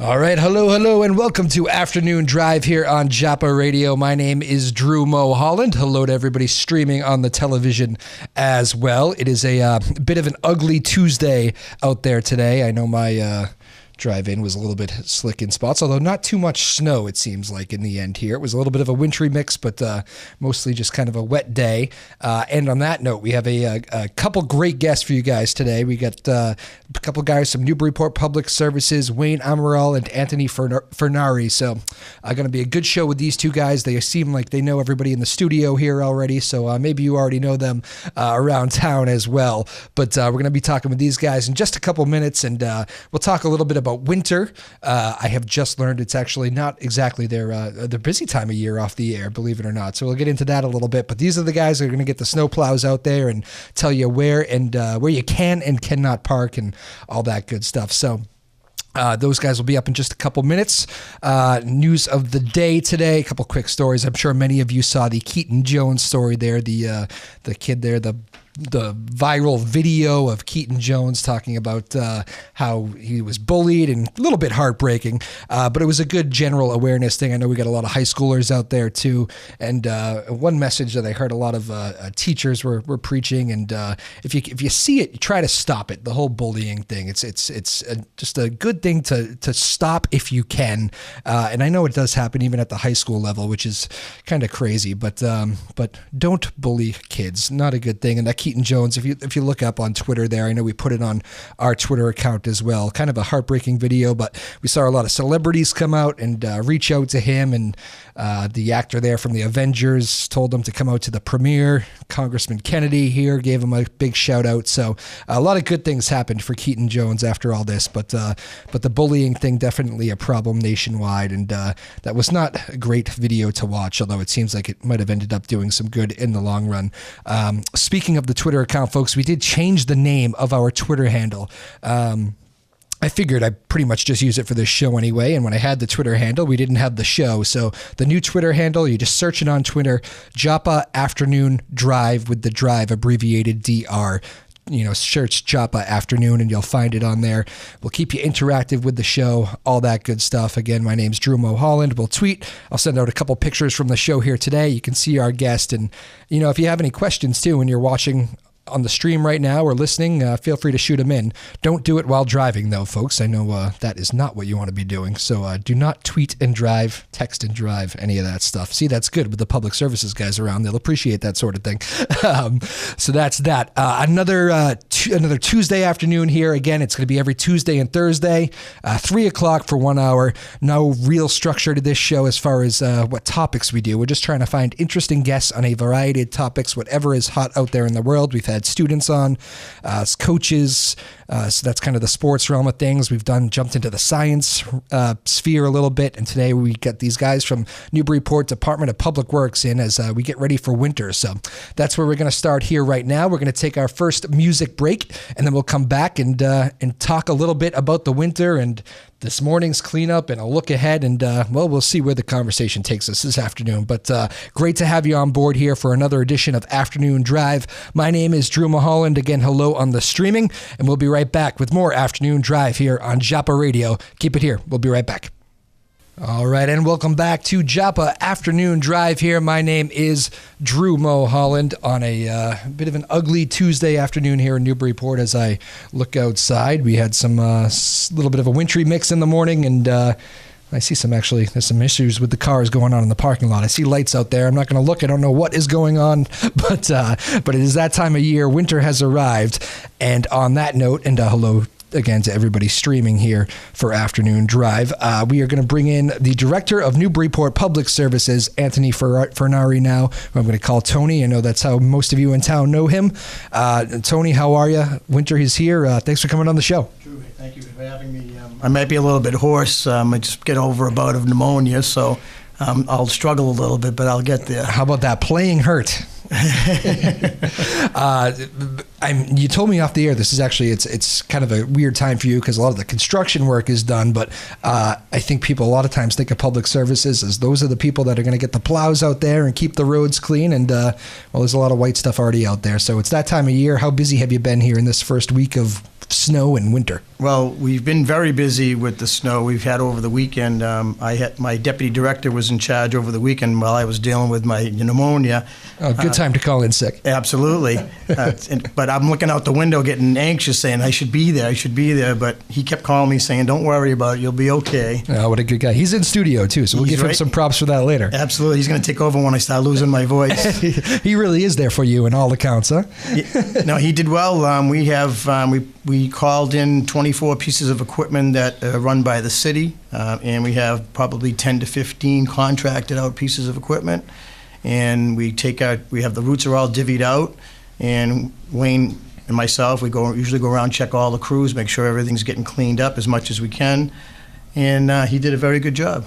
All right, hello, and welcome to Afternoon Drive here on WJOP Radio. My name is Drew Moholland. Hello to everybody streaming on the television as well. It is a bit of an ugly Tuesday out there today. I know my drive-in was a little bit slick in spots, although not too much snow, it seems like, in the end here. It was a little bit of a wintry mix, but mostly just kind of a wet day. And on that note, we have a couple great guests for you guys today. We got a couple guys from Newburyport Public Services, Wayne Amirault and Anthony Furnari. So going to be a good show with these two guys. They seem like they know everybody in the studio here already, so maybe you already know them around town as well. But we're going to be talking with these guys in just a couple minutes, and we'll talk a little bit about winter. I have just learned it's actually not exactly their busy time of year off the air, believe it or not. So we'll get into that a little bit. But these are the guys that are going to get the snow plows out there and tell you where you can and cannot park and all that good stuff. So those guys will be up in just a couple minutes. News of the day today, a couple quick stories. I'm sure many of you saw the Keaton Jones story there, the kid there, the viral video of Keaton Jones talking about how he was bullied, and a little bit heartbreaking, but it was a good general awareness thing. I know we got a lot of high schoolers out there too, and one message that I heard a lot of teachers were preaching, and if you see it, you try to stop it. The whole bullying thing, it's just a good thing to stop if you can, and I know it does happen even at the high school level, which is kind of crazy, but don't bully kids. Not a good thing. And that Keaton Jones, if you look up on Twitter there, I know we put it on our Twitter account as well. Kind of a heartbreaking video, but we saw a lot of celebrities come out and reach out to him, and the actor there from the Avengers told him to come out to the premiere. Congressman Kennedy here gave him a big shout out. So a lot of good things happened for Keaton Jones after all this, but the bullying thing, definitely a problem nationwide, and that was not a great video to watch, although it seems like it might have ended up doing some good in the long run. Speaking of the Twitter account, folks, we did change the name of our Twitter handle. I figured I'd pretty much just use it for this show anyway, and when I had the Twitter handle, we didn't have the show. So the new Twitter handle, you just search it on Twitter, WJOP Afternoon Drive, with the drive abbreviated DR. Search WJOP Afternoon and you'll find it on there. We'll keep you interactive with the show, all that good stuff. Again, my name's Drew Moholland. We'll tweet. I'll send out a couple pictures from the show here today. You can see our guest. And, if you have any questions too, when you're watching on the stream right now or listening, feel free to shoot them in. Don't do it while driving, though, folks. I know that is not what you want to be doing. So do not tweet and drive, text and drive, any of that stuff. See, that's good with the public services guys around. They'll appreciate that sort of thing. So that's that. Another Tuesday afternoon here. Again, it's going to be every Tuesday and Thursday, 3 o'clock for 1 hour. No real structure to this show as far as what topics we do. We're just trying to find interesting guests on a variety of topics, whatever is hot out there in the world. We've had students on, coaches, so that's kind of the sports realm of things. We've jumped into the science sphere a little bit, and today we got these guys from Newburyport Department of Public Works in as we get ready for winter. So that's where we're going to start here right now. We're going to take our first music break, and then we'll come back and talk a little bit about the winter and this morning's cleanup and a look ahead, and we'll see where the conversation takes us this afternoon. But great to have you on board here for another edition of Afternoon Drive. My name is Drew Moholland. Again, hello on the streaming, and we'll be right back with more Afternoon Drive here on WJOP Radio. Keep it here. We'll be right back. All right, and welcome back to WJOP Afternoon Drive here. My name is Drew Moholland on a bit of an ugly Tuesday afternoon here in Newburyport. As I look outside, we had some little bit of a wintry mix in the morning, and I see there's some issues with the cars going on in the parking lot. I see lights out there. I'm not going to look. I don't know what is going on, but it is that time of year. Winter has arrived, and on that note, and hello again to everybody streaming here for Afternoon Drive. We are going to bring in the Director of Newburyport Public Services, Anthony Furnari now, who I'm going to call Tony. I know that's how most of you in town know him. Tony, how are you? Winter is here. Thanks for coming on the show. Drew, thank you for having me. I might be a little bit hoarse. I just get over a bout of pneumonia, so I'll struggle a little bit, but I'll get there. How about that? Playing hurt. You told me off the air, this is actually, it's kind of a weird time for you because a lot of the construction work is done, but I think people a lot of times think of public services as those are the people that are going to get the plows out there and keep the roads clean, and there's a lot of white stuff already out there. So it's that time of year. How busy have you been here in this first week of snow and winter? Well, we've been very busy with the snow we've had over the weekend. My deputy director was in charge over the weekend while I was dealing with my pneumonia. Oh, good time to call in sick. Absolutely. But I'm looking out the window getting anxious, saying I should be there. But he kept calling me saying, don't worry about it, you'll be okay. Oh, what a good guy. He's in studio too, so we'll give him some props for that later. Absolutely. He's going to take over when I start losing my voice. He really is there for you in all accounts, huh? No, he did well. We called in 24 pieces of equipment that are run by the city, and we have probably 10 to 15 contracted out pieces of equipment. And we have the routes are all divvied out, and Wayne and myself, we usually go around, check all the crews, make sure everything's getting cleaned up as much as we can. And he did a very good job,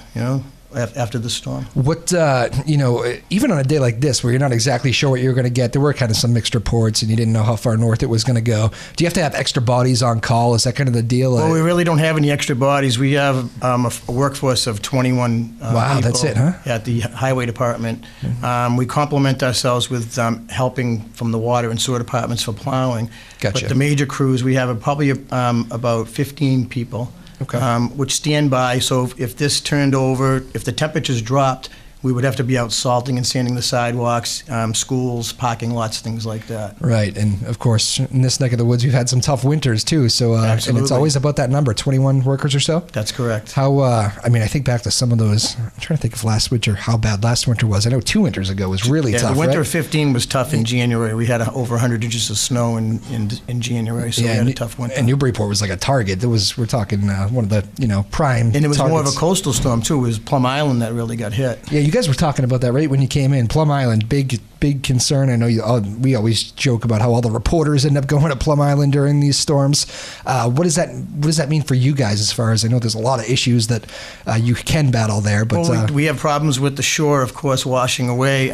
after the storm. What, even on a day like this where you're not exactly sure what you're going to get, there were kind of some mixed reports and you didn't know how far north it was going to go. Do you have to have extra bodies on call? Is that kind of the deal? Well, we really don't have any extra bodies. We have a workforce of 21 wow, people that's it, huh? At the highway department. Mm-hmm. We complement ourselves with helping from the water and sewer departments for plowing. Gotcha. But the major crews, we have probably about 15 people. Okay. Which stand by, so if this turned over, if the temperatures dropped, we would have to be out salting and sanding the sidewalks, schools, parking lots, things like that. Right, and of course, in this neck of the woods, we've had some tough winters too, so and it's always about that number, 21 workers or so? That's correct. How, I think back to some of those, I'm trying to think of last winter, how bad last winter was. I know 2 winters ago was really tough, the winter right? of 15 was tough in January. We had over 100 inches of snow in January, so we had a tough winter. And Newburyport was like a target. We're talking one of the prime And it was targets. more of a coastal storm too. It was Plum Island that really got hit. Yeah, you guys were talking about that right when you came in. Plum Island, big concern. I know we always joke about how all the reporters end up going to Plum Island during these storms. What does that mean for you guys? As far as I know, there's a lot of issues that you can battle there. But we have problems with the shore, of course, washing away.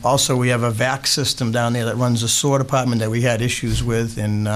Also, we have a vac system down there that runs the sewer department that we had issues with, and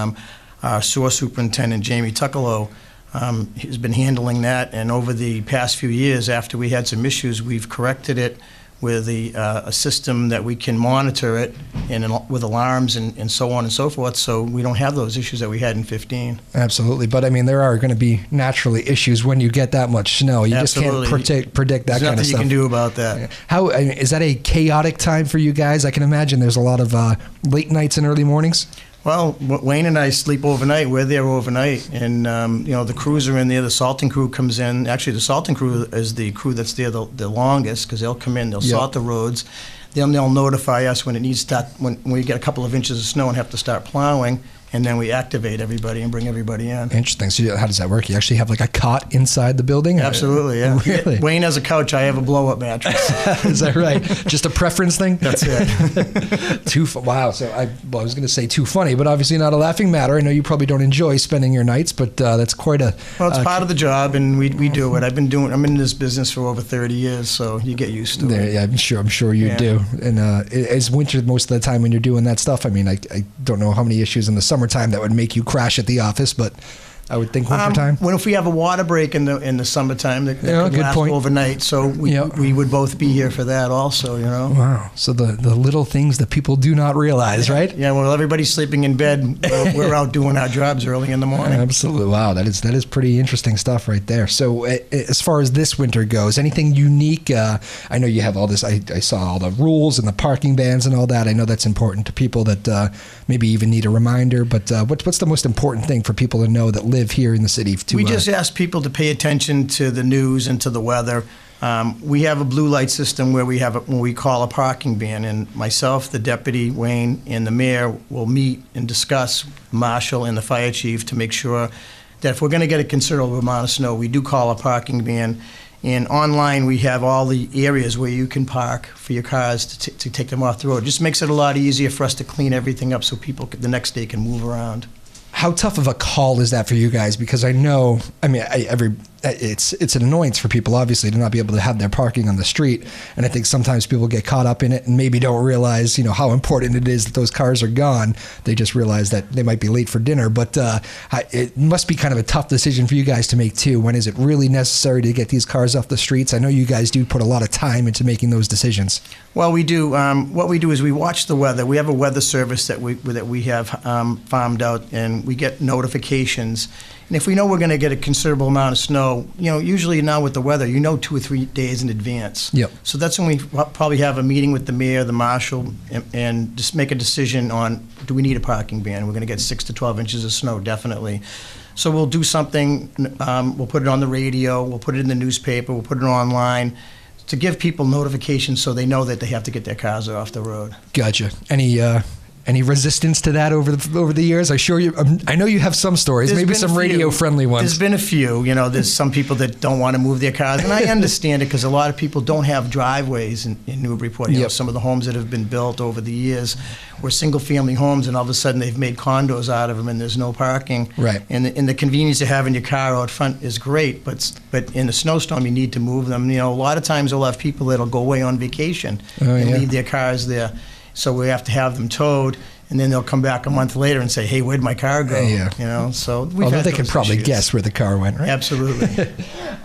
our sewer superintendent Jamie Tuckalo has been handling that. And over the past few years, after we had some issues, we've corrected it with a system that we can monitor it and with alarms and so on and so forth, so we don't have those issues that we had in 15. Absolutely, but there are going to be naturally issues when you get that much snow. You Absolutely. Just can't predict that kind of stuff. There's nothing you can do about that. How is that a chaotic time for you guys? I can imagine there's a lot of late nights and early mornings. Well, Wayne and I sleep overnight. We're there overnight, and the crews are in there. The salting crew comes in. Actually, the salting crew is the crew that's there the longest, because they'll come in, they'll salt the roads. Then they'll notify us when it needs to start, when we get a couple of inches of snow and have to start plowing, and then we activate everybody and bring everybody in. Interesting. So how does that work? You actually have like a cot inside the building? Absolutely, yeah. Really? Wayne has a couch. I have a blow-up mattress. Is that right? Just a preference thing? That's it. Wow. So I was going to say too funny, but obviously not a laughing matter. I know you probably don't enjoy spending your nights, but that's quite a... Well, it's part of the job, and we do it. I'm in this business for over 30 years, so you get used to it. Yeah, I'm sure you do. And it's winter most of the time when you're doing that stuff. I don't know how many issues in the summertime that would make you crash at the office, but I would think wintertime. If we have a water break in the summertime, that could last overnight. So we would both be here for that also. Wow. So the little things that people do not realize, right? Yeah. Well, everybody's sleeping in bed. We're out doing our jobs early in the morning. Absolutely. Wow. That is pretty interesting stuff right there. So as far as this winter goes, anything unique? I know you have all this. I saw all the rules and the parking bans and all that. I know that's important to people that maybe even need a reminder. But what's the most important thing for people to know that live here in the city? We just ask people to pay attention to the news and to the weather. We have a blue light system where when we call a parking ban, and myself, the deputy, Wayne, and the mayor will meet and discuss, marshal and the fire chief, to make sure that if we're going to get a considerable amount of snow, we do call a parking ban. And online, we have all the areas where you can park for your cars to take them off the road. It just makes it a lot easier for us to clean everything up so people the next day can move around. How tough of a call is that for you guys? Because I know, it's an annoyance for people, obviously, to not be able to have their parking on the street. And I think sometimes people get caught up in it and maybe don't realize, how important it is that those cars are gone. They just realize that they might be late for dinner. But it must be kind of a tough decision for you guys to make, too. When is it really necessary to get these cars off the streets? I know you guys do put a lot of time into making those decisions. Well, we do. What we do is we watch the weather. We have a weather service that we have farmed out, and we get notifications. And if we know we're going to get a considerable amount of snow, usually now with the weather, 2 or 3 days in advance. Yep. So that's when we probably have a meeting with the mayor, the marshal, and just make a decision on, do we need a parking ban? We're going to get 6 to 12 inches of snow, definitely. So we'll do something, we'll put it on the radio, we'll put it in the newspaper, we'll put it online, to give people notifications so they know that they have to get their cars off the road. Gotcha. Any resistance to that over the years? I know you have some stories, maybe some radio-friendly ones. There's been a few. There's some people that don't want to move their cars, and I understand it because a lot of people don't have driveways in Newburyport. Yep. Some of the homes that have been built over the years were single-family homes, and all of a sudden they've made condos out of them, and there's no parking. Right. And the convenience of having your car out front is great, but in a snowstorm you need to move them. A lot of times we'll have people that'll go away on vacation and leave their cars there. So we have to have them towed, and then they'll come back a month later and say, "Hey, where'd my car go?" Yeah. So although they can probably guess where the car went, right? Absolutely.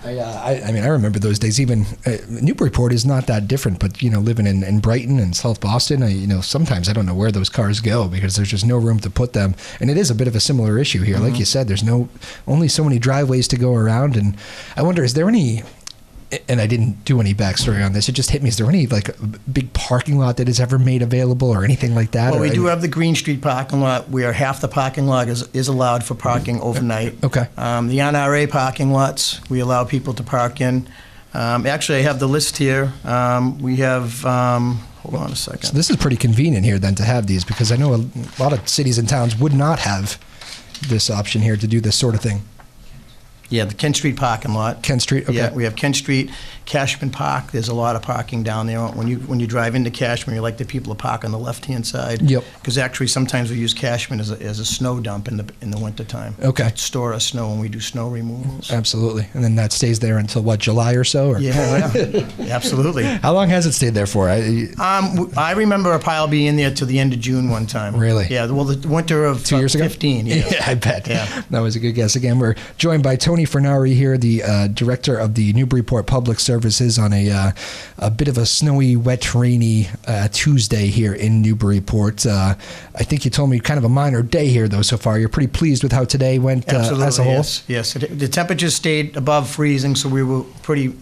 I remember those days. Even Newburyport is not that different, but living in Brighton and South Boston, sometimes I don't know where those cars go because there's just no room to put them, and it is a bit of a similar issue here. Like you said, there's only so many driveways to go around, and I wonder, is there any? And I didn't do any backstory on this. It just hit me. Is there any big parking lot that is ever made available or anything like that? Well, we do have the Green Street parking lot where half the parking lot is allowed for parking overnight. Okay. The NRA parking lots, we allow people to park in. Actually, I have the list here. We have, hold on a second. So this is pretty convenient here then to have these, because I know a lot of cities and towns would not have this option here to do this sort of thing. Yeah, the Kent Street parking lot. Kent Street, okay. Yeah, we have Kent Street, Cashman Park. There's a lot of parking down there. When you drive into Cashman, you like the people to park on the left-hand side. Yep. Because actually, sometimes we use Cashman as a snow dump in the wintertime. Okay. To store our snow when we do snow removals. Absolutely. And then that stays there until, what, July or so? Or? Yeah, absolutely. How long has it stayed there for? I remember a pile being in there till the end of June one time. Really? Yeah, well, the winter of 2 years ago? 15, yeah. Yeah, I bet. Yeah. That was a good guess. Again, we're joined by Tony Furnari here, the director of the Newburyport Public Services, on a bit of a snowy, wet, rainy Tuesday here in Newburyport. I think you told me kind of a minor day here, though, so far. You're pretty pleased with how today went as a whole? Yes. The temperatures stayed above freezing, so we were pretty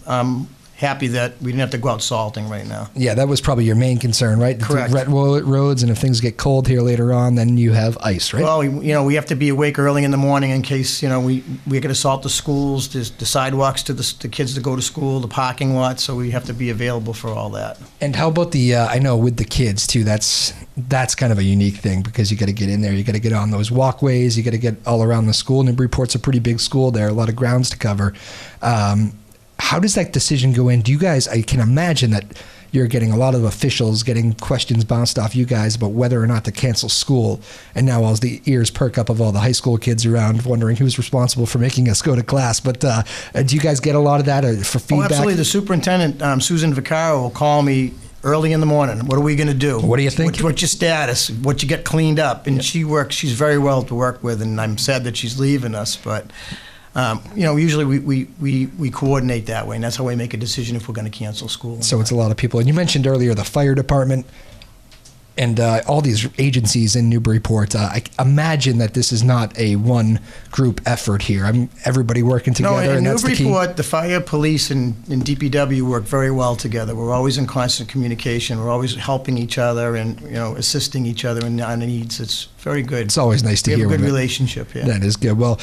happy that we didn't have to go out salting right now. Yeah, that was probably your main concern, right? Correct. Wet roads, and if things get cold here later on, then you have ice, right? Well, we have to be awake early in the morning in case, we got to salt the schools, the sidewalks to the kids to go to school, the parking lots, so we have to be available for all that. And how about I know with the kids too, that's kind of a unique thing, because you got to get in there, you got to get on those walkways, you got to get all around the school. Newburyport's a pretty big school there, a lot of grounds to cover. How does that decision go in? Do you guys, I can imagine that you're getting a lot of officials getting questions bounced off you guys about whether or not to cancel school. And now as the ears perk up of all the high school kids around wondering who's responsible for making us go to class. But do you guys get a lot of that for feedback? Oh, absolutely. The superintendent, Susan Vaccaro, will call me early in the morning. What are we going to do? What do you think? What's your status? What you get cleaned up? And she's very well to work with, and I'm sad that she's leaving us, but usually we coordinate that way, and that's how we make a decision if we're going to cancel school. So it's a lot of people. And you mentioned earlier the fire department and all these agencies in Newburyport. I imagine that this is not a one group effort here. everybody working together. No, in that's Newburyport, the fire, police, and DPW work very well together. We're always in constant communication. We're always helping each other and assisting each other in our needs. It's very good. It's always nice to hear. We have a good relationship. Yeah. That is good. Well,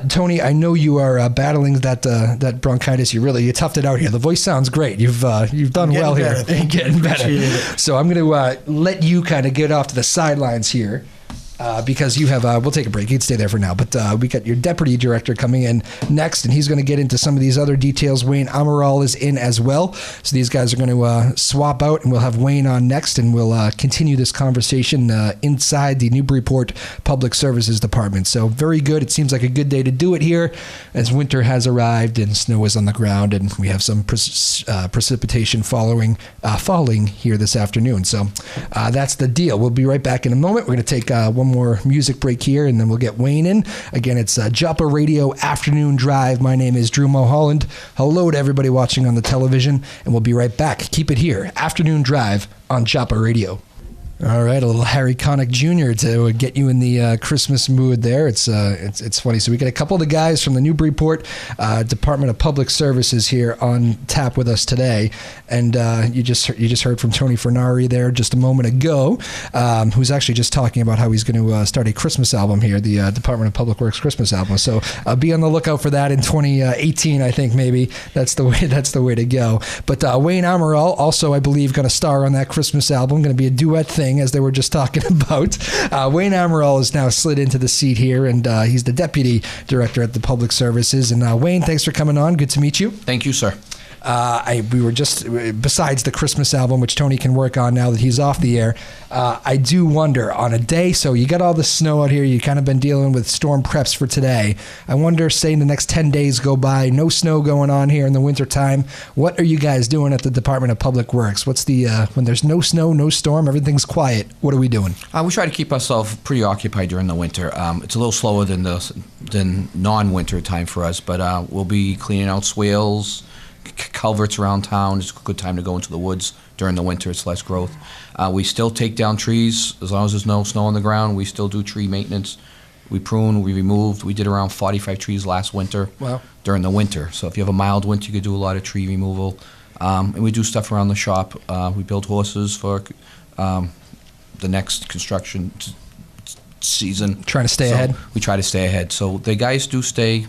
Tony, I know you are battling that bronchitis. You toughed it out here. The voice sounds great. You've done well here. Thank you. Getting better. Appreciate it. So I'm going to let you kind of get off to the sidelines here. because you have, we'll take a break. You can stay there for now. But we got your deputy director coming in next, and he's going to get into some of these other details. Wayne Amirault is in as well. So these guys are going to swap out, and we'll have Wayne on next, and we'll continue this conversation inside the Newburyport Public Services Department. So very good. It seems like a good day to do it here, as winter has arrived and snow is on the ground, and we have some precipitation falling here this afternoon. So that's the deal. We'll be right back in a moment. We're going to take one more music break here, and then we'll get Wayne in. Again, it's WJOP Radio Afternoon Drive. My name is Drew Moholland. Hello to everybody watching on the television, and we'll be right back. Keep it here. Afternoon Drive on WJOP Radio. All right, a little Harry Connick Jr. to get you in the Christmas mood there. It's funny. So we got a couple of the guys from the Newburyport Department of Public Services here on tap with us today, and you just heard from Tony Furnari there just a moment ago, who's actually just talking about how he's going to start a Christmas album here, the Department of Public Works Christmas album. So be on the lookout for that in 2018. I think maybe that's the way to go. But Wayne Amirault also, I believe, going to star on that Christmas album. Going to be a duet thing, as they were just talking about. Wayne Amirault is now slid into the seat here, and he's the deputy director at the Public Services. And Wayne, thanks for coming on. Good to meet you. Thank you, sir. We were just, besides the Christmas album, which Tony can work on now that he's off the air, I do wonder, on a day, so you got all the snow out here, you kind of been dealing with storm preps for today. I wonder, say in the next 10 days go by, no snow going on here in the wintertime, what are you guys doing at the Department of Public Works? What's the, when there's no snow, no storm, everything's quiet, what are we doing? We try to keep ourselves preoccupied during the winter. It's a little slower than non-winter time for us, but we'll be cleaning out swales, culverts around town. It's a good time to go into the woods during the winter. It's less growth. We still take down trees as long as there's no snow on the ground. We still do tree maintenance. We prune, we removed. We did around 45 trees last winter. Wow. During the winter. So if you have a mild winter, you could do a lot of tree removal. And we do stuff around the shop. We build horses for the next construction season. Trying to stay ahead? We try to stay ahead. So the guys do stay.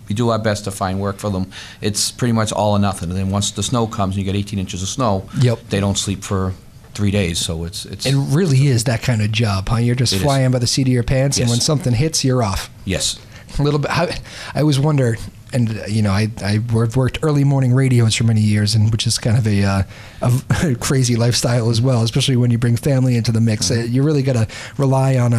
We do our best to find work for them. It's pretty much all or nothing. And then once the snow comes and you get 18 inches of snow, yep, they don't sleep for 3 days. So it's it really is that kind of job, huh? You're just flying by the seat of your pants, yes, and when something hits, you're off. Yes. A little bit. I always wonder, and you know, I've worked early morning radios for many years, and which is kind of a crazy lifestyle as well, especially when you bring family into the mix. Mm-hmm. You really got to rely on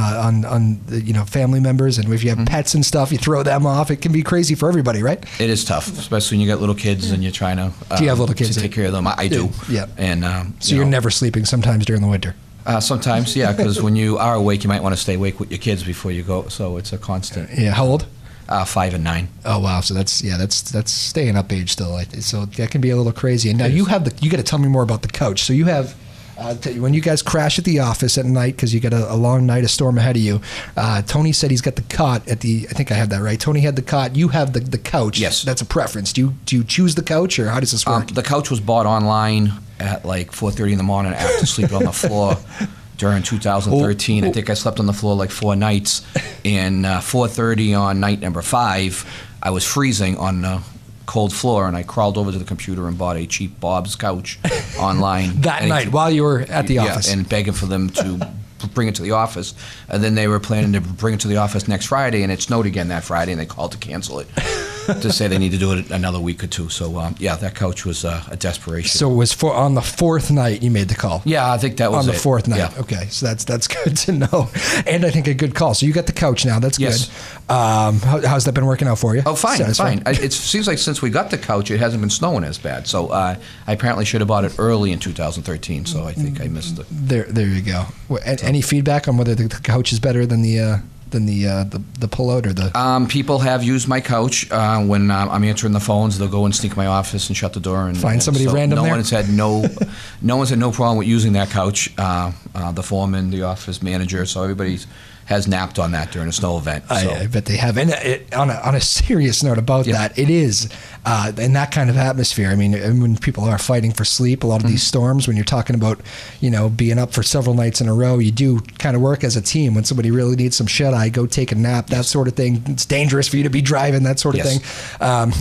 you know, family members, and if you have, mm-hmm, pets and stuff, you throw them off. It can be crazy for everybody, right? It is tough, especially when you got little kids and you're trying to. Do you have little kids? To take care of them. I do. Yeah. And so you're never sleeping sometimes during the winter. Sometimes, yeah, because when you are awake, you might want to stay awake with your kids before you go. So it's a constant. Yeah. How old? 5 and 9. Oh wow! So that's staying up age still. So that can be a little crazy. And now you got to tell me more about the couch. So you have when you guys crash at the office at night because you got a long night of storm ahead of you. Tony said he's got the cot at the. I think I have that right. Tony had the cot. You have the couch. Yes. That's a preference. Do you choose the couch, or how does this work? The couch was bought online at like 4:30 in the morning after sleeping on the floor. During 2013, I think I slept on the floor like 4 nights. And 4:30 on night number 5, I was freezing on the cold floor, and I crawled over to the computer and bought a cheap Bob's couch online. That night, while you were at the office? Yeah, and begging for them to bring it to the office. And then they were planning to bring it to the office next Friday, and it snowed again that Friday, and they called to cancel it. To say they need to do it another week or two. So, yeah, that couch was a desperation. So it was on the 4th night you made the call? Yeah, I think that was on the 4th night. Yeah. Okay, so that's good to know. And I think a good call. So you got the couch now. That's yes. good. How's that been working out for you? Oh, fine, fine. It seems like since we got the couch, it hasn't been snowing as bad. So I apparently should have bought it early in 2013, so I think I missed it. There you go. Any feedback on whether the couch is better than the pullout or the? People have used my couch when I'm answering the phones. They'll go and sneak in my office and shut the door and find somebody random. No there? one's had no one's had no problem with using that couch. The foreman, the office manager, so everybody's has napped on that during a snow event. So. I bet they have. And on a serious note about that, it is in that kind of atmosphere. I mean, when people are fighting for sleep, a lot of these storms, when you're talking about, you know, being up for several nights in a row, you do kind of work as a team. When somebody really needs some shut-eye, go take a nap, that sort of thing. It's dangerous for you to be driving, that sort of thing.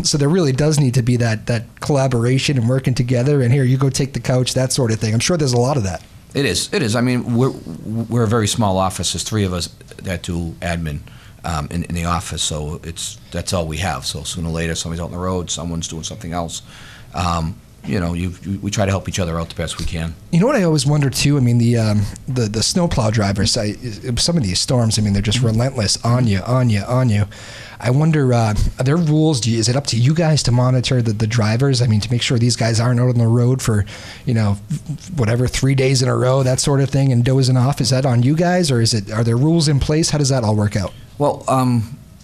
So there really does need to be that collaboration and working together. And here, you go take the couch, that sort of thing. I'm sure there's a lot of that. It is. I mean, we're a very small office. There's 3 of us that do admin in the office, so that's all we have. So sooner or later, somebody's out on the road, someone's doing something else. We try to help each other out the best we can. You know what I always wonder too? I mean, the snowplow drivers. Some of these storms. I mean, they're just relentless on you. I wonder, are there rules? Is it up to you guys to monitor the drivers? I mean, to make sure these guys aren't out on the road for, 3 days in a row, that sort of thing, and dozing off. Is that on you guys, or are there rules in place? How does that all work out? Well,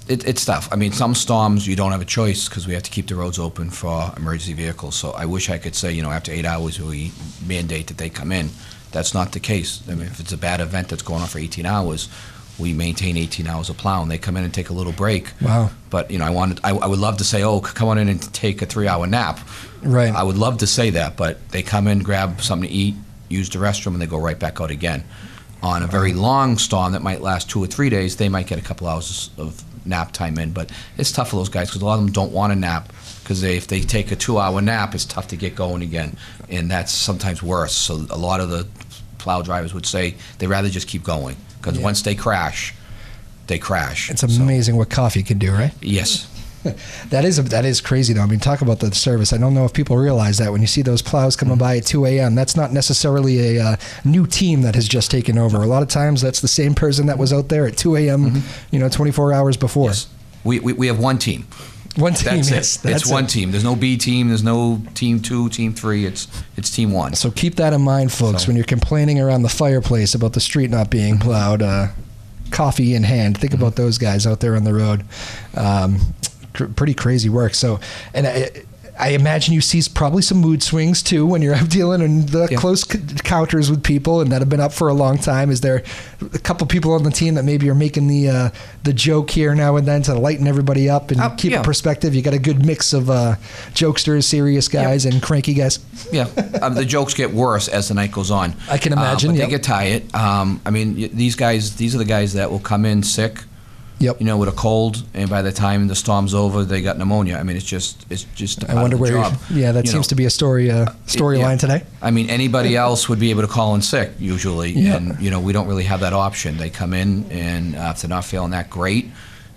it's tough. I mean, some storms you don't have a choice because we have to keep the roads open for emergency vehicles. So I wish I could say, after 8 hours we mandate that they come in. That's not the case. I mean, if it's a bad event that's going on for 18 hours, we maintain 18 hours of plowing. They come in and take a little break. Wow. But I would love to say, come on in and take a 3-hour nap. Right. I would love to say that, but they come in, grab something to eat, use the restroom, and they go right back out again. On a very long storm that might last 2 or 3 days, they might get a couple hours of nap time in. But it's tough for those guys because a lot of them don't want to nap because if they take a 2-hour nap, it's tough to get going again, and that's sometimes worse. So a lot of the plow drivers would say they'd rather just keep going. Because once they crash, they crash. It's amazing what coffee can do, right? Yes. That is crazy, though. I mean, talk about the service. I don't know if people realize that when you see those plows coming by at 2 a.m., that's not necessarily a new team that has just taken over. A lot of times, that's the same person that was out there at 2 a.m., 24 hours before. Yes. We have one team. One team, That's it. It's one team. There's no B team. There's no team 2, team 3. It's team 1. So keep that in mind, folks, when you're complaining around the fireplace about the street not being plowed. Coffee in hand. Think about those guys out there on the road. Pretty crazy work. So, and I imagine you see probably some mood swings too when you're out dealing in the close encounters with people and that have been up for a long time. Is there a couple people on the team that maybe are making the joke here now and then to lighten everybody up and keep in perspective? You got a good mix of jokesters, serious guys, and cranky guys. Yeah, the jokes get worse as the night goes on. I can imagine. But they get tired. I mean, these are the guys that will come in sick. Yep. With a cold, and by the time the storm's over, they got pneumonia. I mean, it's just I wonder where. Job. Yeah, that seems to be a storyline today. I mean, anybody else would be able to call in sick usually, and we don't really have that option. They come in, and if they're not feeling that great,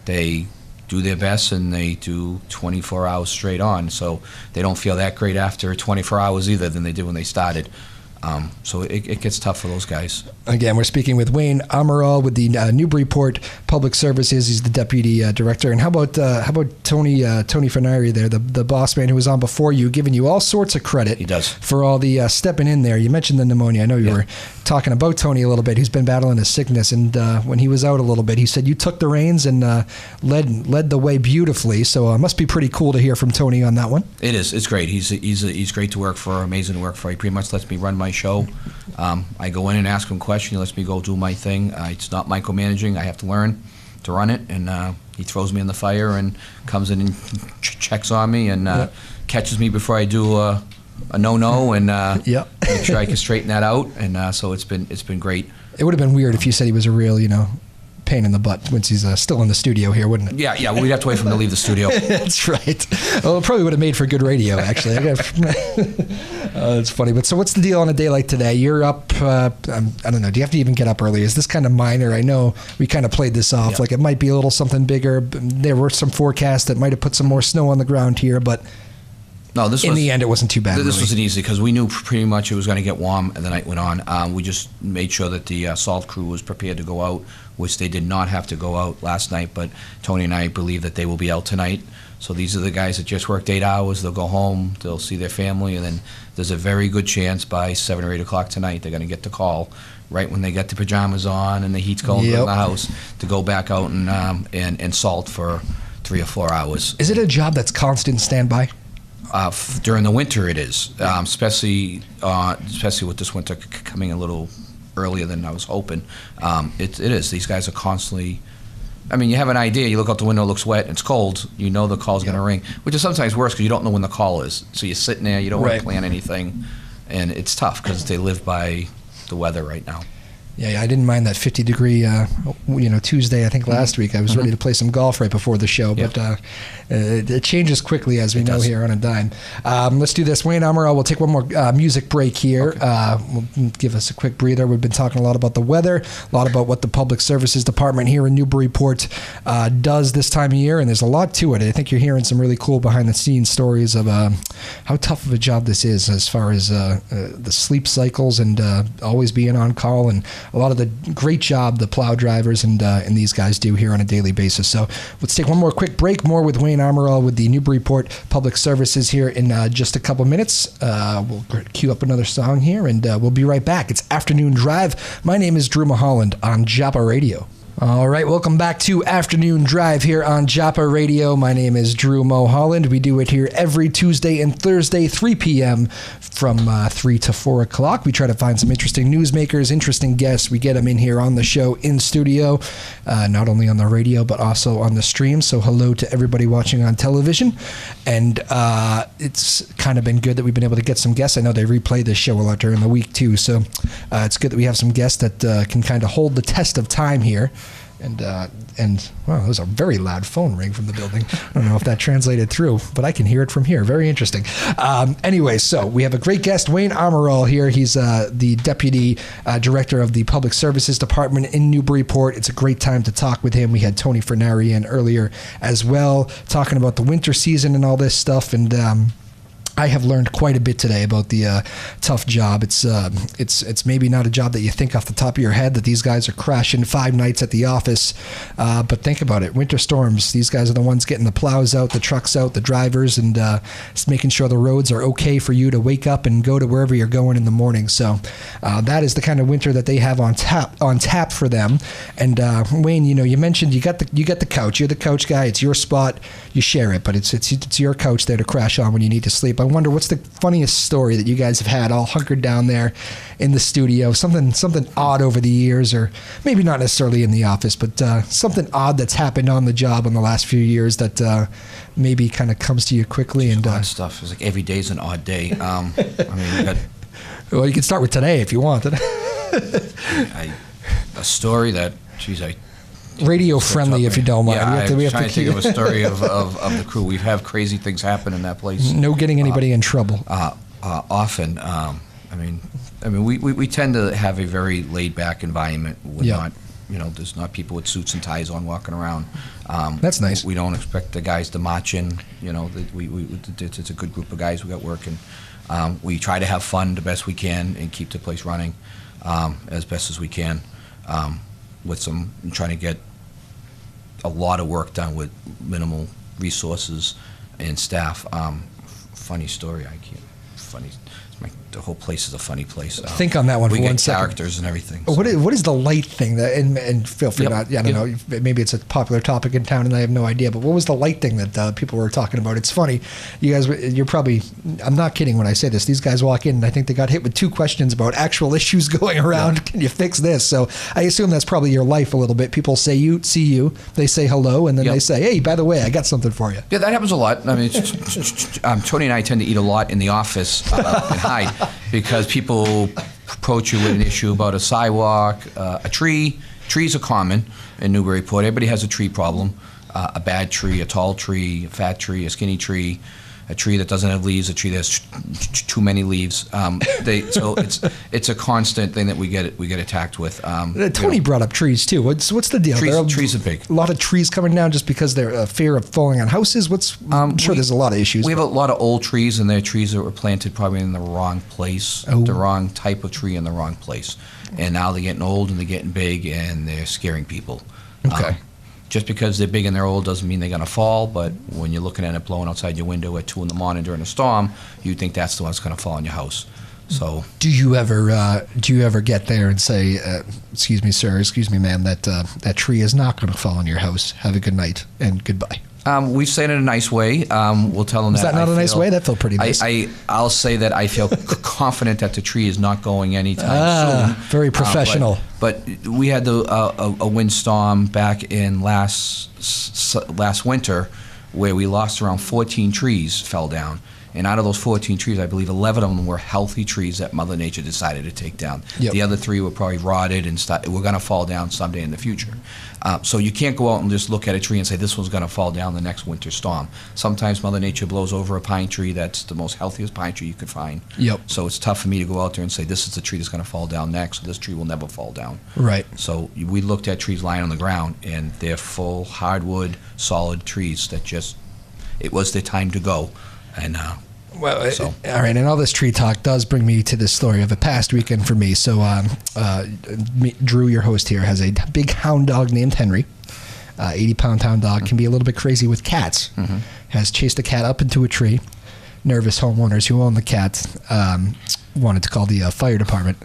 they do their best, and they do 24 hours straight on. So they don't feel that great after 24 hours either than they did when they started. So it gets tough for those guys. Again, we're speaking with Wayne Amirault with the Newburyport Public Services. He's the deputy director. And how about Tony Furnari there, the boss man who was on before you, giving you all sorts of credit. He does. For all the stepping in there. You mentioned the pneumonia. I know you were talking about Tony a little bit. He's been battling a sickness, and when he was out a little bit, he said you took the reins and led the way beautifully. So it must be pretty cool to hear from Tony on that one. It is. It's great. He's great to work for. Amazing to work for. He pretty much lets me run my show. I go in and ask him questions. He lets me go do my thing. It's not micromanaging. I have to learn to run it, and he throws me in the fire and comes in and checks on me and catches me before I do a no-no and make sure I can straighten that out. And so it's been great. It would have been weird if you said he was a real, pain in the butt once he's still in the studio here, wouldn't it? Yeah, we'd have to wait for him to leave the studio. That's right. Well, it probably would have made for good radio, actually. That's funny. But so what's the deal on a day like today? You're up, I don't know, do you have to even get up early? Is this kind of minor? I know we kind of played this off, like it might be a little something bigger. There were some forecasts that might have put some more snow on the ground here, but no, in the end, it wasn't too bad. This wasn't easy because we knew pretty much it was going to get warm and the night went on. We just made sure that the salt crew was prepared to go out, which they did not have to go out last night, but Tony and I believe that they will be out tonight. So these are the guys that just worked 8 hours. They'll go home, they'll see their family, and then there's a very good chance by 7 or 8 o'clock tonight they're going to get the call right when they get the pajamas on and the heat's going in the house to go back out and salt for 3 or 4 hours. Is it a job that's constant standby? During the winter, it is, especially with this winter coming a little earlier than I was hoping. It is. These guys are constantly. I mean, you have an idea. You look out the window, it looks wet, and it's cold. You know the call's going to ring, which is sometimes worse because you don't know when the call is. So you're sitting there, you don't want to plan anything, and it's tough because they live by the weather right now. Yeah, I didn't mind that 50-degree, Tuesday, I think last week. I was ready to play some golf right before the show, but it changes quickly, as we know here on a dime. Let's do this. Wayne Amirault, we'll take one more music break here. Okay. We'll give us a quick breather. We've been talking a lot about the weather, a lot about what the Public Services Department here in Newburyport does this time of year, and there's a lot to it. I think you're hearing some really cool behind-the-scenes stories of how tough of a job this is as far as the sleep cycles and always being on call, and a lot of the great job the plow drivers and these guys do here on a daily basis. So let's take one more quick break. More with Wayne Amirault with the Newburyport Public Services here in just a couple minutes. We'll cue up another song here, and we'll be right back. It's Afternoon Drive. My name is Drew Moholland on WJOP Radio. All right, welcome back to Afternoon Drive here on WJOP Radio. My name is Drew Moholland. We do it here every Tuesday and Thursday, 3 p.m. from 3 to 4 o'clock. We try to find some interesting newsmakers, interesting guests. We get them in here on the show in studio, not only on the radio, but also on the stream. So hello to everybody watching on television. And it's kind of been good that we've been able to get some guests. I know they replay this show a lot during the week, too. So it's good that we have some guests that can kind of hold the test of time here. And wow, that was a very loud phone ring from the building. I don't know if that translated through, but I can hear it from here. Very interesting. Anyway, so we have a great guest, Wayne Amirault here. He's the Deputy Director of the Public Services Department in Newburyport. It's a great time to talk with him. We had Tony Furnari in earlier as well, talking about the winter season and all this stuff. And I have learned quite a bit today about the tough job. It's maybe not a job that you think off the top of your head that these guys are crashing 5 nights at the office, but think about it. Winter storms, these guys are the ones getting the plows out, the trucks out, the drivers, and just making sure the roads are okay for you to wake up and go to wherever you're going in the morning. So that is the kind of winter that they have on tap for them. And Wayne, you mentioned you got the couch. You're the couch guy. It's your spot. You share it, but it's your couch there to crash on when you need to sleep. I wonder what's the funniest story that you guys have had all hunkered down there in the studio, something odd over the years, or maybe not necessarily in the office, but something odd that's happened on the job in the last few years that maybe kind of comes to you quickly. And odd stuff. It's like every day's an odd day. Well, you can start with today if you want. A story that, radio friendly, if you don't mind. Yeah, I'm trying to think of a story of the crew. We have crazy things happen in that place. No getting anybody in trouble. Often. We tend to have a very laid back environment. We're not, there's not people with suits and ties on walking around. That's nice. We don't expect the guys to march in. It's a good group of guys we got working. We try to have fun the best we can and keep the place running as best as we can. Trying to get a lot of work done with minimal resources and staff. Funny story, the whole place is a funny place. Think on that one for 1 second. Characters and everything. So. What is the light thing that, and feel free not, I don't know, maybe it's a popular topic in town and I have no idea, but what was the light thing that people were talking about? It's funny, you guys, you're probably, I'm not kidding when I say this, these guys walk in and I think they got hit with 2 questions about actual issues going around. Can you fix this? So I assume that's probably your life a little bit. People see you, they say hello, and then they say, hey, by the way, I got something for you. Yeah, that happens a lot. Tony and I tend to eat a lot in the office and hide. Because people approach you with an issue about a sidewalk, a tree. Trees are common in Newburyport. Everybody has a tree problem. A bad tree, a tall tree, a fat tree, a skinny tree, a tree that doesn't have leaves, a tree that has too many leaves. So it's a constant thing that we get attacked with. Tony brought up trees too. What's the deal? Trees are big. A lot of trees coming down just because they're fear of falling on houses. I'm sure there's a lot of issues. We have a lot of old trees, and they're trees that were planted probably in the wrong place, the wrong type of tree in the wrong place. And now they're getting old and they're getting big and they're scaring people. Okay. Just because they're big and they're old doesn't mean they're going to fall, but when you're looking at it blowing outside your window at 2 in the morning during a storm, you think that's the one that's going to fall on your house. So, do you ever get there and say, "Excuse me, sir, excuse me, ma'am, that tree is not going to fall on your house. Have a good night and goodbye." We say it in a nice way. We'll tell them that. Is that not a nice way? That felt pretty nice. I'll say that I feel confident that the tree is not going anytime soon. Very professional. But we had a windstorm back in last winter where we lost around 14 trees fell down. And out of those 14 trees, I believe 11 of them were healthy trees that Mother Nature decided to take down. Yep. The other 3 were probably rotted and were going to fall down someday in the future. So you can't go out and just look at a tree and say, this one's going to fall down the next winter storm. Sometimes Mother Nature blows over a pine tree that's the most healthiest pine tree you could find. Yep. So it's tough for me to go out there and say, this is the tree that's going to fall down next, so this tree will never fall down. Right. So we looked at trees lying on the ground, and they're full, hardwood, solid trees that just, it was their time to go. And well, all right, and all this tree talk does bring me to this story of a past weekend for me. So, Drew, your host here, has a big hound dog named Henry. 80-pound hound dog, can be a little bit crazy with cats. Mm-hmm. Has chased a cat up into a tree. Nervous homeowners who own the cat wanted to call the fire department.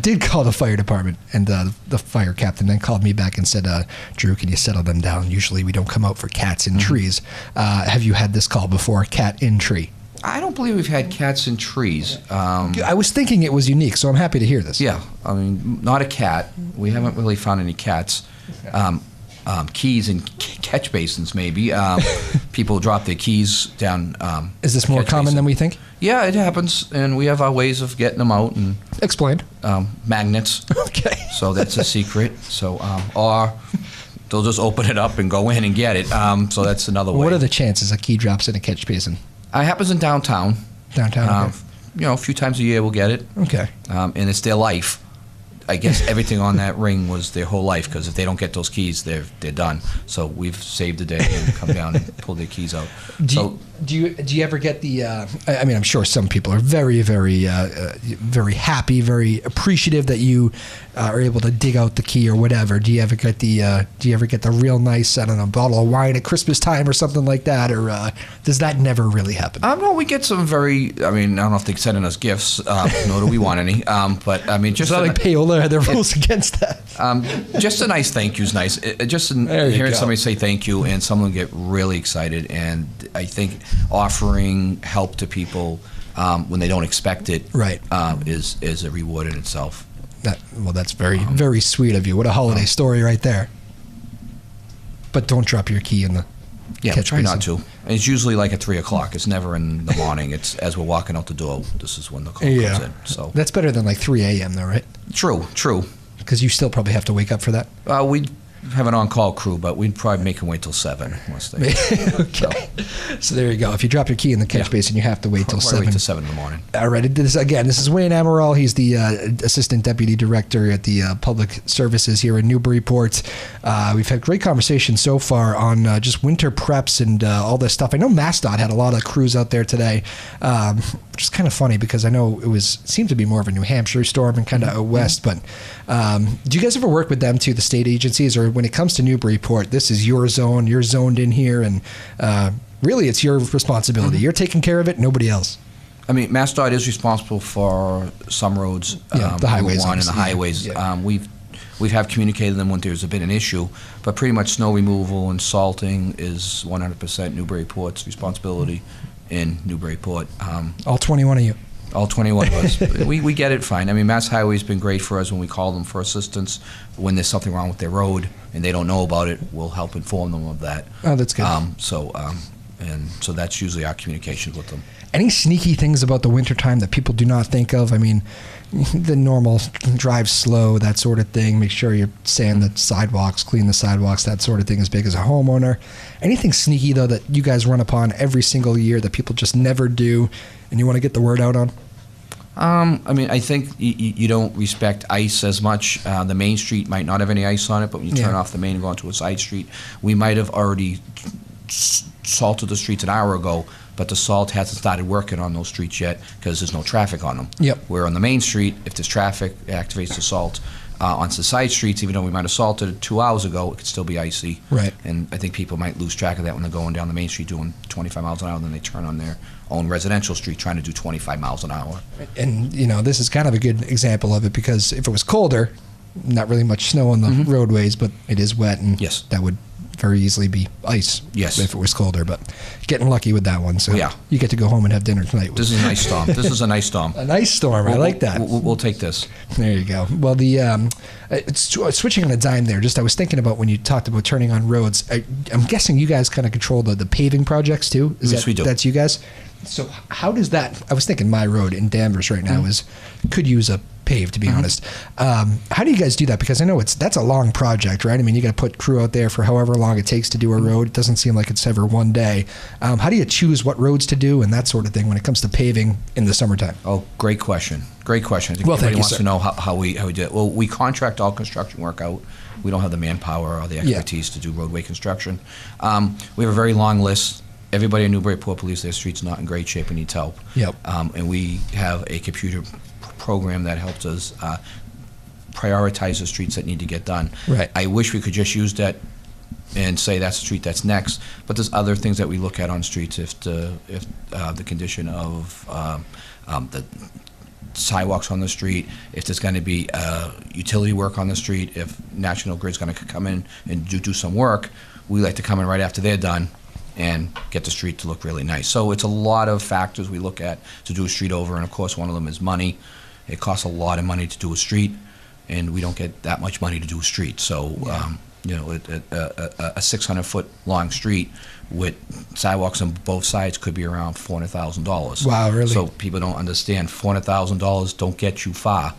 Did call the fire department, and the fire captain then called me back and said, Drew, can you settle them down? Usually we don't come out for cats in trees. Have you had this call before, cat in tree? I don't believe we've had cats in trees. I was thinking it was unique, so I'm happy to hear this. Yeah, I mean, not a cat. We haven't really found any cats. Keys in catch basins, maybe. People drop their keys down. Is this more common than we think? Yeah, it happens, and we have our ways of getting them out. And explain. Magnets. Okay. So that's a secret. So, or they'll just open it up and go in and get it. So that's another way. What are the chances a key drops in a catch basin? It happens in downtown. Downtown, okay. A few times a year we'll get it. Okay. And it's their life. I guess everything on that ring was their whole life, because if they don't get those keys, they're done. So we've saved the day and come down and pull their keys out. Do you ever get the? I mean, I'm sure some people are very, very, very happy, very appreciative that you are able to dig out the key or whatever. Do you ever get the real nice, I don't know, bottle of wine at Christmas time or something like that, or does that never really happen? No, we get some very. I mean, I don't know if they're sending us gifts. Nor do we want any. But I mean, just it's not like payola. Are there rules against that? Just a nice thank you's nice. Hearing somebody say thank you and someone get really excited, and I think offering help to people when they don't expect it, right, is a reward in itself. That's very, very sweet of you. What a holiday story right there. But don't drop your key in the catch try basin. not to. And it's usually like at 3:00. It's never in the morning. It's as we're walking out the door. This is when the call comes in. So that's better than like 3 a.m. though, right? True. Because you still probably have to wake up for that. We have an on-call crew, but we'd probably make them wait till 7. Okay. So there you go. If you drop your key in the catch basin, you have to wait till 7. Wait till 7 in the morning. All right. This is Wayne Amirault. He's the Assistant Deputy Director at the Public Services here in Newburyport. We've had great conversations so far on just winter preps and all this stuff. I know MassDOT had a lot of crews out there today, which is kind of funny because I know it seemed to be more of a New Hampshire storm and kind of out west. But do you guys ever work with them too, the state agencies, or when it comes to Newburyport, this is your zone, you're zoned in here, and really it's your responsibility. You're taking care of it, nobody else. I mean, MassDOT is responsible for some roads, the highways, and the highways. Yeah. We have communicated them when there's been an issue, but pretty much snow removal and salting is 100% Newburyport's responsibility in Newburyport. All 21 of you. All 21 of us. we get it fine. I mean, Mass Highway's been great for us when we call them for assistance. When there's something wrong with their road and they don't know about it, we'll help inform them of that. Oh, that's good. So that's usually our communication with them. Any sneaky things about the wintertime that people do not think of? I mean, the normal drive slow, that sort of thing. Make sure you sand the sidewalks, clean the sidewalks, that sort of thing as big as a homeowner. Anything sneaky, though, that you guys run upon every single year that people just never do and you want to get the word out on? I mean, I think you don't respect ice as much. The main street might not have any ice on it, but when you turn off the main and go onto a side street, we might have already salted the streets an hour ago, but the salt hasn't started working on those streets yet because there's no traffic on them. Yep. Where on the main street, if there's traffic, it activates the salt. On the side streets, even though we might have salted it 2 hours ago, it could still be icy. Right. And I think people might lose track of that when they're going down the main street doing 25 miles an hour, and then they turn on their own residential street trying to do 25 miles an hour. And, this is kind of a good example of it because if it was colder, not really much snow on the roadways, but it is wet, and that would very easily be ice if it was colder, but getting lucky with that one. So you get to go home and have dinner tonight. This is a nice storm. This is a nice storm. A nice storm. I like that. We'll take this. There you go. Well, switching on a dime there, I was thinking about when you talked about turning on roads, I'm guessing you guys kind of control the paving projects too? Yes, we do. That's you guys? So how does that? I was thinking my road in Danvers right now could use a pave, to be honest. How do you guys do that? Because I know that's a long project, right? I mean, you got to put crew out there for however long it takes to do a road. It doesn't seem like it's ever one day. How do you choose what roads to do and that sort of thing when it comes to paving in the summertime? Oh, great question. Great question. I think Well, everybody thank you, wants sir. to know how we do it. Well, we contract all construction work out. We don't have the manpower or the expertise to do roadway construction. We have a very long list. Everybody in Newburyport believes their street's not in great shape and needs help. Yep. And we have a computer program that helps us prioritize the streets that need to get done. Right. I wish we could just use that and say that's the street that's next, but there's other things that we look at on streets if the condition of the sidewalks on the street, if there's going to be utility work on the street, if National Grid's going to come in and do some work, we like to come in right after they're done and get the street to look really nice. So it's a lot of factors we look at to do a street over, and of course one of them is money. It costs a lot of money to do a street, and we don't get that much money to do a street. So a 600-foot long street with sidewalks on both sides could be around $400,000. Wow, really? So people don't understand $400,000 don't get you far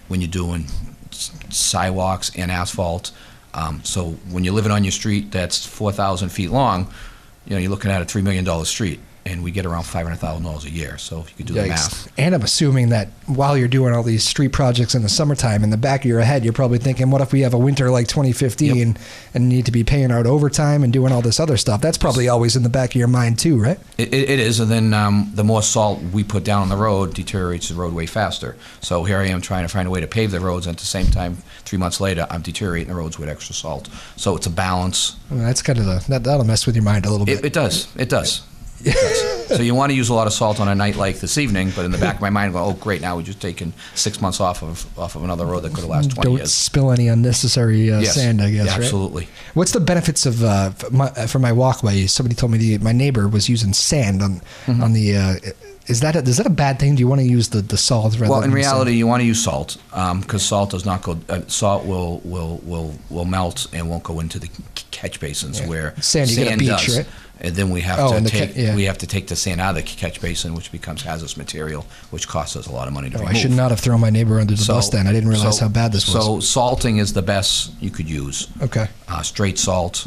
when you're doing sidewalks and asphalt. So when you're living on your street that's 4,000 feet long, you're looking at a $3 million street, and we get around $500,000 a year. So if you could do the math. And I'm assuming that while you're doing all these street projects in the summertime, in the back of your head, you're probably thinking, what if we have a winter like 2015 and need to be paying out overtime and doing all this other stuff? That's probably always in the back of your mind too, right? It is, and then the more salt we put down on the road deteriorates the roadway faster. So here I am trying to find a way to pave the roads, and at the same time, 3 months later, I'm deteriorating the roads with extra salt. So it's a balance. Well, that's kind of that'll mess with your mind a little bit. It does. So you want to use a lot of salt on a night like this evening, but in the back of my mind, oh great, now we're just taking 6 months off of another road that could have lasted 20 Don't years. spill any unnecessary sand, I guess, yeah, right? absolutely. What's the benefits of for my walkway? Somebody told me my neighbor was using sand on the. Does that a bad thing? Do you want to use the salt rather Well, than in reality, sand? you want to use salt because salt does not go. Salt will melt and won't go into the catch basins where Sand, you get a beach, does. right? And then we have and we have to take the sand out of the catch basin, which becomes hazardous material, which costs us a lot of money to remove. I should not have thrown my neighbor under the bus then. I didn't realize how bad this was. So salting is the best you could use. Okay. Straight salt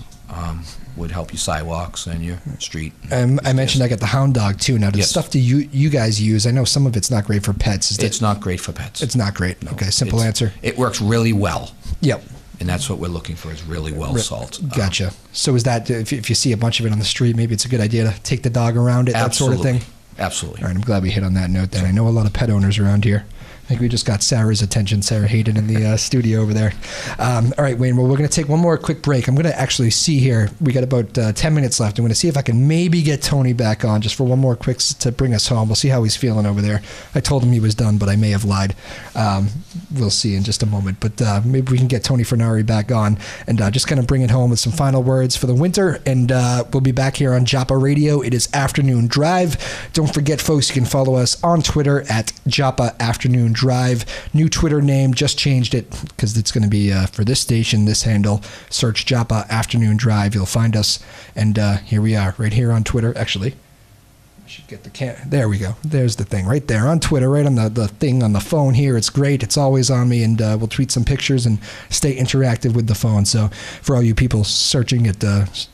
would help your sidewalks and your street. I mentioned I got the hound dog too. Now, the stuff do you guys use? I know some of it's not great for pets. It's not great for pets. It's not great. No, okay, simple answer. It works really well. Yep. And that's what we're looking for, is really well salt. Gotcha. So is that, if you see a bunch of it on the street, maybe it's a good idea to take the dog around it, that sort of thing? Absolutely. All right, I'm glad we hit on that note then. I know a lot of pet owners around here. I think we just got Sarah's attention, Sarah Hayden in the studio over there. All right, Wayne, well, we're going to take one more quick break. I'm going to actually see here, we got about 10 minutes left. I'm going to see if I can maybe get Tony back on just for one more quick to bring us home. We'll see how he's feeling over there. I told him he was done, but I may have lied. We'll see in just a moment. But maybe we can get Tony Furnari back on and just kind of bring it home with some final words for the winter. And we'll be back here on Joppa Radio. It is Afternoon Drive. Don't forget, folks, you can follow us on Twitter at Joppa Afternoon Drive. New Twitter name, just changed it because it's going to be for this station, this handle. Search Joppa Afternoon Drive. You'll find us. And here we are, right here on Twitter. Actually, I should get the there we go. There's the thing right there on Twitter, right on the thing on the phone here. It's great. It's always on me, and we'll tweet some pictures and stay interactive with the phone. So for all you people searching it,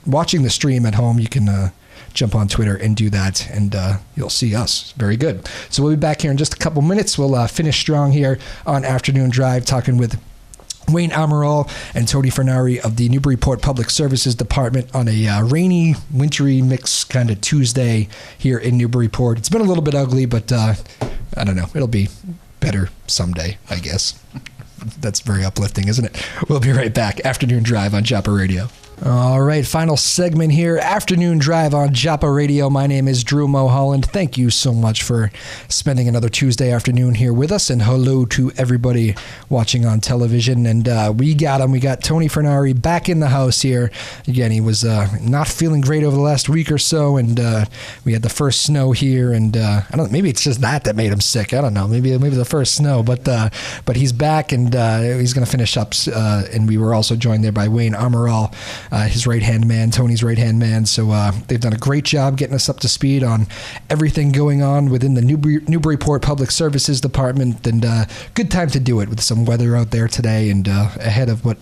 watching the stream at home, you can jump on Twitter and do that, and you'll see us. Very good. So we'll be back here in just a couple minutes. We'll finish strong here on Afternoon Drive, talking with Wayne Amirault and Tony Furnari of the Newburyport Public Services Department on a rainy, wintry mix kind of Tuesday here in Newburyport. It's been a little bit ugly, but I don't know. It'll be better someday, I guess. That's very uplifting, isn't it? We'll be right back. Afternoon Drive on Joppa Radio. All right, final segment here, Afternoon Drive on Joppa Radio. My name is Drew Moholland. Thank you so much for spending another Tuesday afternoon here with us, and hello to everybody watching on television. And we got him. We got Tony Furnari back in the house here. Again, he was not feeling great over the last week or so, and we had the first snow here, and I don't know, maybe it's just that made him sick. I don't know. Maybe the first snow, but he's back, and he's going to finish up. And we were also joined there by Wayne Amirault his right-hand man, Tony's right-hand man. So they've done a great job getting us up to speed on everything going on within the Newburyport Public Services Department, and good time to do it with some weather out there today and ahead of what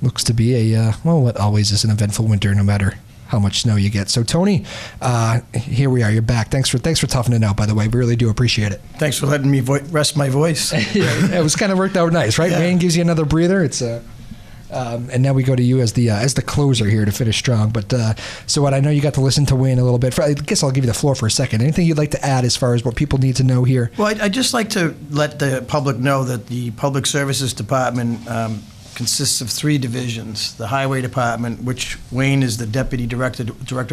looks to be what always is an eventful winter, no matter how much snow you get. So Tony, here we are. You're back. Thanks for toughing it out, by the way. We really do appreciate it. Thanks for letting me rest my voice. It was kind of worked out nice, right? Yeah. Wayne gives you another breather. It's and now we go to you as the closer here to finish strong. But so what, I know you got to listen to Wayne a little bit. I guess I'll give you the floor for a second. Anything you'd like to add as far as what people need to know here? Well, I'd just like to let the public know that the Public Services Department consists of 3 divisions. The Highway Department, which Wayne is the Deputy Director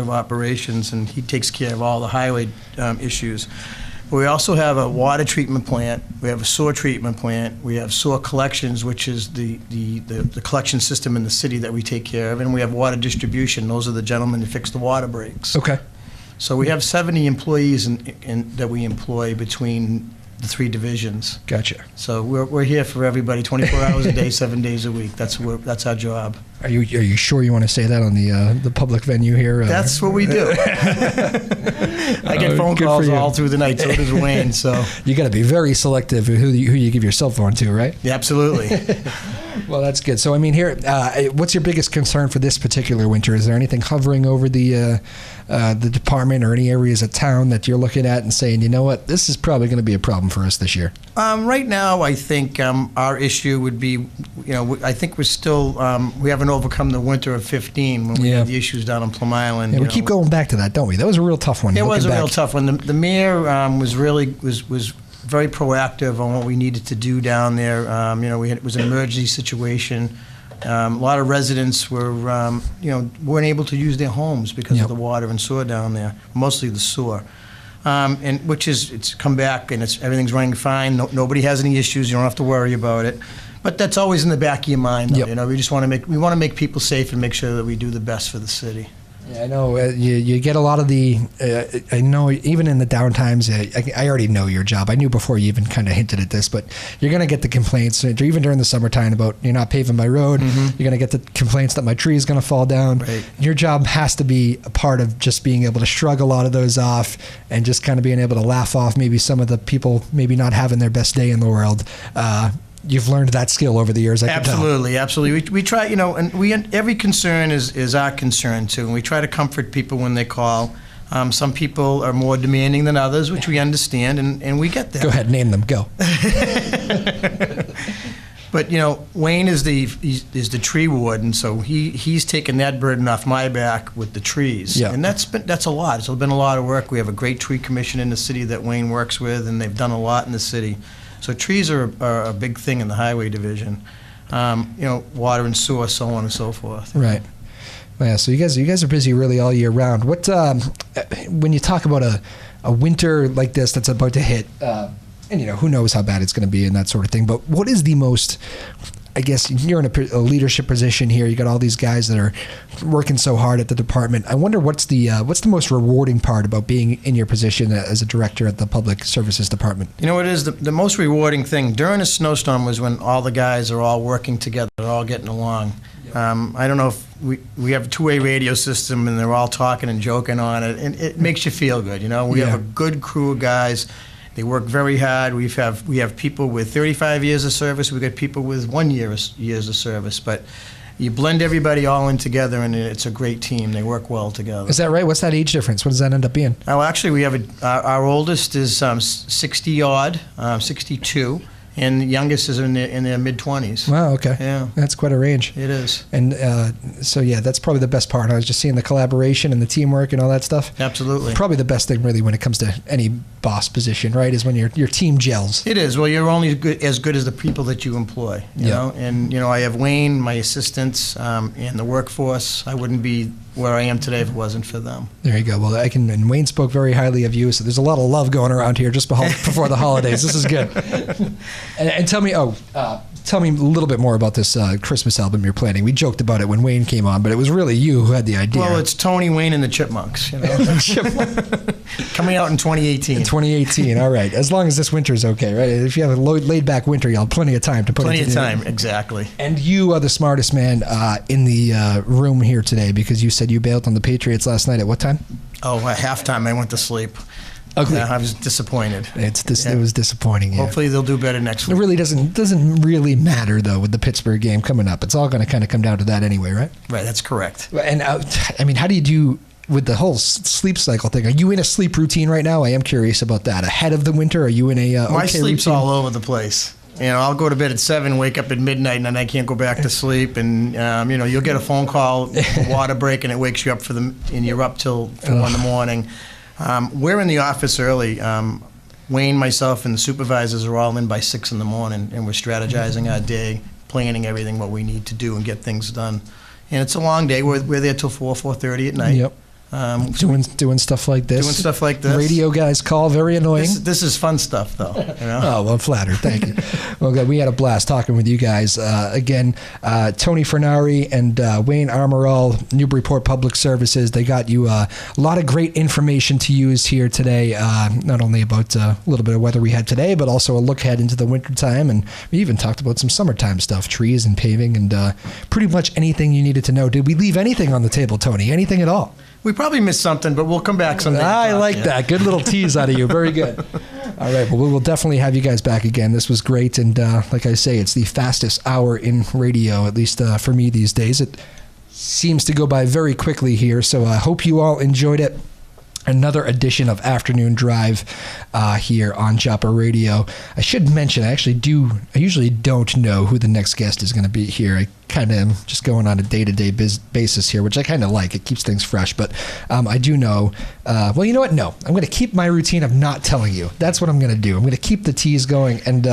of Operations, and he takes care of all the highway issues. But we also have a water treatment plant, we have a sewer treatment plant, we have sewer collections, which is the collection system in the city that we take care of, and we have water distribution. Those are the gentlemen that fix the water breaks. Okay. So we have 70 employees that we employ between the 3 divisions. Gotcha. So we're here for everybody, 24 hours a day, 7 days a week. That's our job. Are you sure you want to say that on the public venue here? That's what we do. I get phone calls all through the night. So does Wayne. So you got to be very selective who you give your cell phone to, right? Yeah, absolutely. Well, that's good. So I mean, here, what's your biggest concern for this particular winter? Is there anything hovering over the department or any areas of town that you're looking at and saying, you know what, this is probably going to be a problem for us this year? Right now, I think our issue would be, I think we're still, we haven't overcome the winter of 15 when we had the issues down on Plum Island. Yeah, we keep going back to that, don't we? That was a real tough one. It was a real tough one. The mayor was very proactive on what we needed to do down there. It was an emergency situation. A lot of residents were, weren't able to use their homes because of the water and sewer down there, mostly the sewer. And it's come back and everything's running fine. Nobody has any issues. You don't have to worry about it. But that's always in the back of your mind, though. We just want to make people safe and make sure that we do the best for the city. Yeah, I know you get a lot of the. I know even in the down times, I already know your job. I knew before you even kind of hinted at this, but you're going to get the complaints even during the summertime about you're not paving my road. Mm-hmm. You're going to get the complaints that my tree is going to fall down. Right. Your job has to be a part of just being able to shrug a lot of those off and just kind of being able to laugh off maybe some of the people maybe not having their best day in the world. You've learned that skill over the years. Absolutely. We try, and every concern is our concern too, and we try to comfort people when they call. Some people are more demanding than others, which we understand, and we get that. Go ahead, name them. Go. But Wayne is the tree warden, so he's taken that burden off my back with the trees, and that's a lot. It's been a lot of work. We have a great tree commission in the city that Wayne works with, and they've done a lot in the city. So trees are a big thing in the highway division. Water and sewer, so on and so forth. Right. Yeah. So you guys are busy really all year round. What when you talk about a winter like this that's about to hit, and who knows how bad it's going to be and that sort of thing. But what is the most? I guess you're in a leadership position here. You got all these guys that are working so hard at the department. I wonder what's the most rewarding part about being in your position as a director at the Public Services Department? It is the most rewarding thing during a snowstorm was when all the guys are all working together, they're all getting along. I don't know if we have a two-way radio system and they're all talking and joking on it, and it makes you feel good. We have a good crew of guys. They work very hard. We have people with 35 years of service. We've got people with 1 years of service. But you blend everybody all in together, and it's a great team. They work well together. Is that right? What's that age difference? What does that end up being? Oh, actually, we have our oldest is 60-odd, 62. And the youngest is in their mid-20s. Wow, okay. Yeah. That's quite a range. It is. And so, that's probably the best part. I was just seeing the collaboration and the teamwork and all that stuff. Absolutely. Probably the best thing, really, when it comes to any boss position, right, is when your team gels. It is. Well, you're only as good as the people that you employ, you know? And, I have Wayne, my assistants, and the workforce. I wouldn't be where I am today if it wasn't for them. There you go. Well, and Wayne spoke very highly of you, so there's a lot of love going around here just before the holidays. This is good. And tell me, tell me a little bit more about this Christmas album you're planning. We joked about it when Wayne came on, but it was really you who had the idea. Well, it's Tony, Wayne, and the Chipmunks. You know? Coming out in 2018. In 2018, all right. As long as this winter's okay, right? If you have a laid-back winter, you'll have plenty of time to put Plenty it of time, exactly. And you are the smartest man in the room here today because you said you bailed on the Patriots last night at what time? Oh, at halftime I went to sleep. Ugly. I was disappointed. It was disappointing. Yeah. Hopefully they'll do better next week. It really doesn't really matter though with the Pittsburgh game coming up. It's all going to kind of come down to that anyway, right? Right, that's correct. And I mean, how do you do with the whole sleep cycle thing? Are you in a sleep routine right now? I am curious about that. Ahead of the winter, are you in a My sleep's routine? all over the place. You know, I'll go to bed at 7, wake up at midnight, and then I can't go back to sleep. And you know, you'll get a phone call, a water break, and it wakes you up and you're up till 4 in the morning. We're in the office early. Wayne, myself, and the supervisors are all in by 6 in the morning, and we're strategizing our day, planning everything what we need to do and get things done. And it's a long day. We're there till 4:30 at night. Yep. Doing stuff like this. Doing stuff like this. Radio guys call, very annoying. This is fun stuff, though. You know? Oh, well, I'm flattered. Thank you. Well, good. We had a blast talking with you guys. Again, Tony Furnari and Wayne Amirault, Newburyport Public Services, they got you a lot of great information to use here today, not only about a little bit of weather we had today, but also a look ahead into the wintertime. And we even talked about some summertime stuff, trees and paving, and pretty much anything you needed to know. Did we leave anything on the table, Tony? Anything at all? We probably missed something, but we'll come back someday. I like that. Good little tease out of you. Very good. All right. Well, we will definitely have you guys back again. This was great. And like I say, it's the fastest hour in radio, at least for me these days. It seems to go by very quickly here. So I hope you all enjoyed it. Another edition of Afternoon Drive here on WJOP Radio. I should mention, I usually don't know who the next guest is going to be here. I kind of am just going on a day-to-day basis here, which I kind of like. It keeps things fresh. But I do know, well, you know what? No, I'm going to keep my routine of not telling you. That's what I'm going to do. I'm going to keep the tease going, and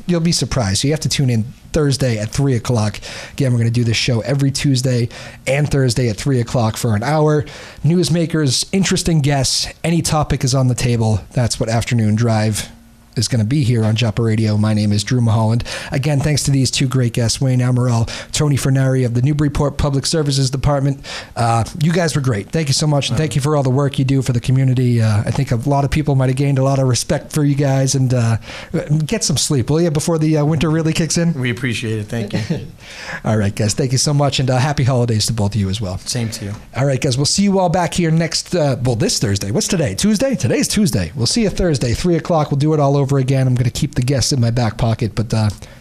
you'll be surprised. So you have to tune in Thursday at 3 o'clock. Again, we're going to do this show every Tuesday and Thursday at 3 o'clock for an hour. Newsmakers, interesting guests, any topic is on the table. That's what Afternoon Drive is going to be here on WJOP Radio. My name is Drew Moholland. Again, thanks to these two great guests, Wayne Amirault, Tony Furnari of the Newburyport Public Services Department. You guys were great. Thank you so much, and thank you for all the work you do for the community. I think a lot of people might have gained a lot of respect for you guys, and get some sleep, will you, before the winter really kicks in? We appreciate it. Thank you. All right, guys. Thank you so much, and happy holidays to both of you as well. Same to you. All right, guys. We'll see you all back here this Thursday. What's today? Tuesday? Today's Tuesday. We'll see you Thursday, 3 o'clock. We'll do it all over again. I'm going to keep the guest in my back pocket, but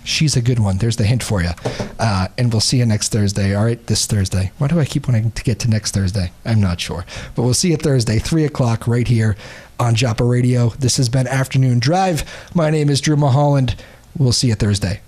she's a good one. There's the hint for you. And we'll see you next Thursday. All right, this Thursday. Why do I keep wanting to get to next Thursday? I'm not sure. But we'll see you Thursday, 3 o'clock, right here on WJOP Radio. This has been Afternoon Drive. My name is Drew Moholland. We'll see you Thursday.